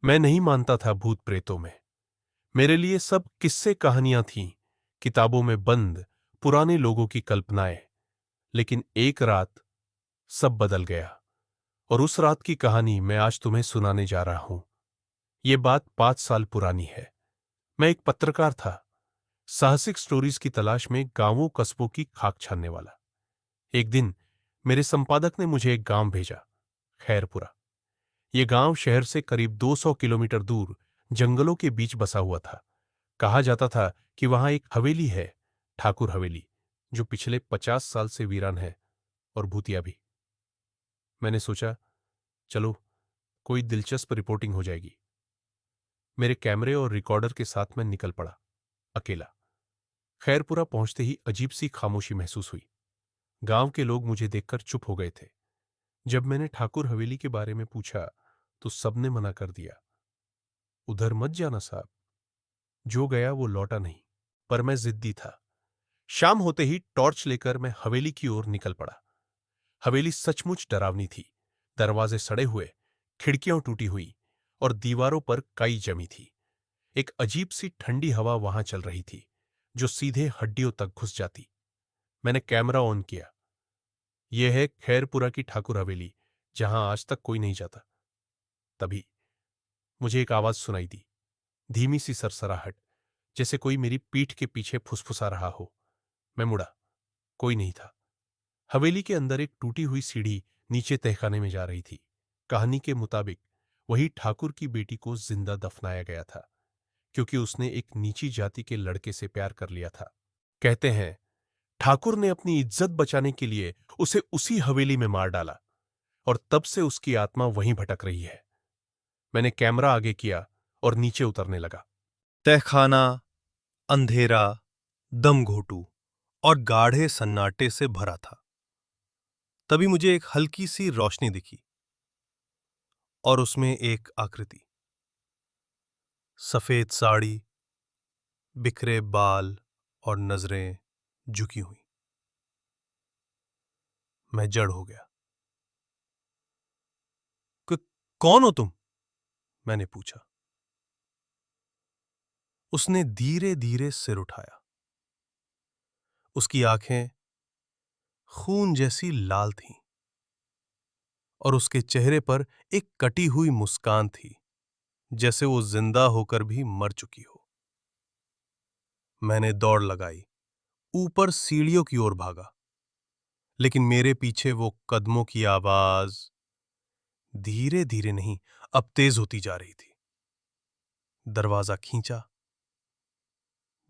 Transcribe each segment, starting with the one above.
मैं नहीं मानता था भूत प्रेतों में। मेरे लिए सब किस्से कहानियां थीं, किताबों में बंद पुराने लोगों की कल्पनाएं। लेकिन एक रात सब बदल गया, और उस रात की कहानी मैं आज तुम्हें सुनाने जा रहा हूं। ये बात 5 साल पुरानी है। मैं एक पत्रकार था, साहसिक स्टोरीज की तलाश में गांवों कस्बों की खाक छानने वाला। एक दिन मेरे संपादक ने मुझे एक गांव भेजा, खैरपुरा। यह गांव शहर से करीब 200 किलोमीटर दूर जंगलों के बीच बसा हुआ था। कहा जाता था कि वहां एक हवेली है, ठाकुर हवेली, जो पिछले 50 साल से वीरान है, और भूतिया भी। मैंने सोचा, चलो कोई दिलचस्प रिपोर्टिंग हो जाएगी। मेरे कैमरे और रिकॉर्डर के साथ मैं निकल पड़ा, अकेला। खैरपुरा पहुंचते ही अजीब सी खामोशी महसूस हुई। गांव के लोग मुझे देखकर चुप हो गए थे। जब मैंने ठाकुर हवेली के बारे में पूछा तो सबने मना कर दिया। उधर मत जाना साहब। जो गया वो लौटा नहीं। पर मैं जिद्दी था। शाम होते ही टॉर्च लेकर मैं हवेली की ओर निकल पड़ा। हवेली सचमुच डरावनी थी। दरवाजे सड़े हुए, खिड़कियां टूटी हुई, और दीवारों पर काई जमी थी। एक अजीब सी ठंडी हवा वहां चल रही थी, जो सीधे हड्डियों तक घुस जाती। मैंने कैमरा ऑन किया। यह है खैरपुरा की ठाकुर हवेली, जहां आज तक कोई नहीं जाता। तभी मुझे एक आवाज सुनाई दी, धीमी सी सरसराहट, जैसे कोई मेरी पीठ के पीछे फुसफुसा रहा हो। मैं मुड़ा। कोई नहीं था। हवेली के अंदर एक टूटी हुई सीढ़ी नीचे तहखाने में जा रही थी। कहानी के मुताबिक वही ठाकुर की बेटी को जिंदा दफनाया गया था, क्योंकि उसने एक नीची जाति के लड़के से प्यार कर लिया था। कहते हैं ठाकुर ने अपनी इज्जत बचाने के लिए उसे उसी हवेली में मार डाला, और तब से उसकी आत्मा वहीं भटक रही है। मैंने कैमरा आगे किया और नीचे उतरने लगा। तहखाना अंधेरा, दमघोटू और गाढ़े सन्नाटे से भरा था। तभी मुझे एक हल्की सी रोशनी दिखी, और उसमें एक आकृति। सफेद साड़ी, बिखरे बाल और नजरें झुकी हुई। मैं जड़ हो गया। "क- कौन हो तुम?" मैंने पूछा। उसने धीरे धीरे सिर उठाया। उसकी आंखें खून जैसी लाल थीं, और उसके चेहरे पर एक कटी हुई मुस्कान थी, जैसे वो जिंदा होकर भी मर चुकी हो। मैंने दौड़ लगाई, ऊपर सीढ़ियों की ओर भागा, लेकिन मेरे पीछे वो कदमों की आवाज धीरे धीरे नहीं, अब तेज होती जा रही थी। दरवाजा खींचा,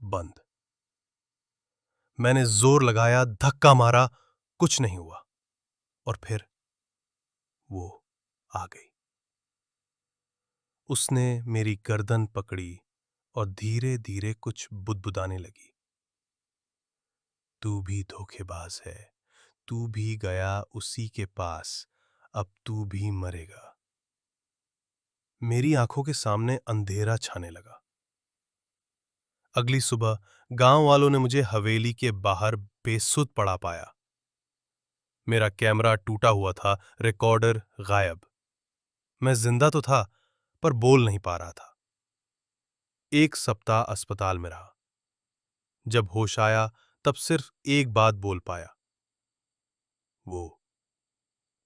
बंद। मैंने जोर लगाया, धक्का मारा, कुछ नहीं हुआ। और फिर वो आ गई। उसने मेरी गर्दन पकड़ी और धीरे धीरे कुछ बुदबुदाने लगी। तू भी धोखेबाज है, तू भी गया उसी के पास, अब तू भी मरेगा। मेरी आंखों के सामने अंधेरा छाने लगा। अगली सुबह गांव वालों ने मुझे हवेली के बाहर बेसुध पड़ा पाया। मेरा कैमरा टूटा हुआ था, रिकॉर्डर गायब। मैं जिंदा तो था, पर बोल नहीं पा रहा था। 1 सप्ताह अस्पताल में रहा। जब होश आया तब सिर्फ एक बात बोल पाया, वो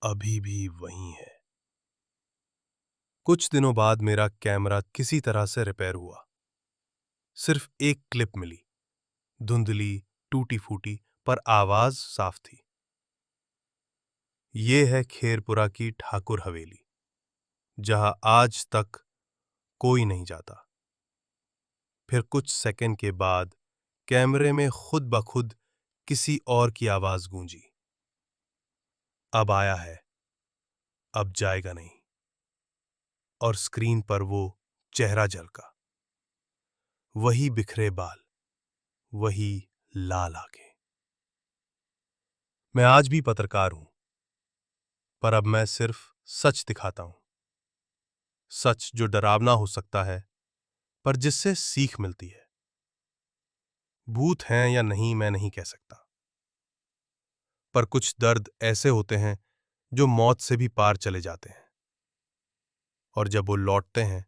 अभी भी वहीं है। कुछ दिनों बाद मेरा कैमरा किसी तरह से रिपेयर हुआ। सिर्फ एक क्लिप मिली, धुंधली, टूटी फूटी, पर आवाज साफ थी। ये है खेरपुरा की ठाकुर हवेली, जहां आज तक कोई नहीं जाता। फिर कुछ सेकंड के बाद कैमरे में खुद ब खुद किसी और की आवाज गूंजी, अब आया है, अब जाएगा नहीं। और स्क्रीन पर वो चेहरा झलका, वही बिखरे बाल, वही लाल आंखें। मैं आज भी पत्रकार हूं, पर अब मैं सिर्फ सच दिखाता हूं। सच जो डरावना हो सकता है, पर जिससे सीख मिलती है। भूत हैं या नहीं मैं नहीं कह सकता, पर कुछ दर्द ऐसे होते हैं जो मौत से भी पार चले जाते हैं। और जब वो लौटते हैं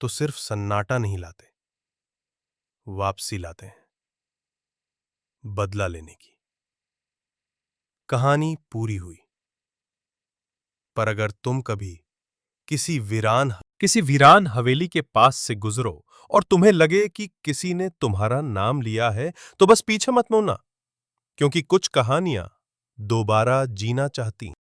तो सिर्फ सन्नाटा नहीं लाते, वापसी लाते हैं, बदला लेने की। कहानी पूरी हुई, पर अगर तुम कभी किसी वीरान हवेली के पास से गुजरो और तुम्हें लगे कि किसी ने तुम्हारा नाम लिया है, तो बस पीछे मत मुड़ना, क्योंकि कुछ कहानियां दोबारा जीना चाहती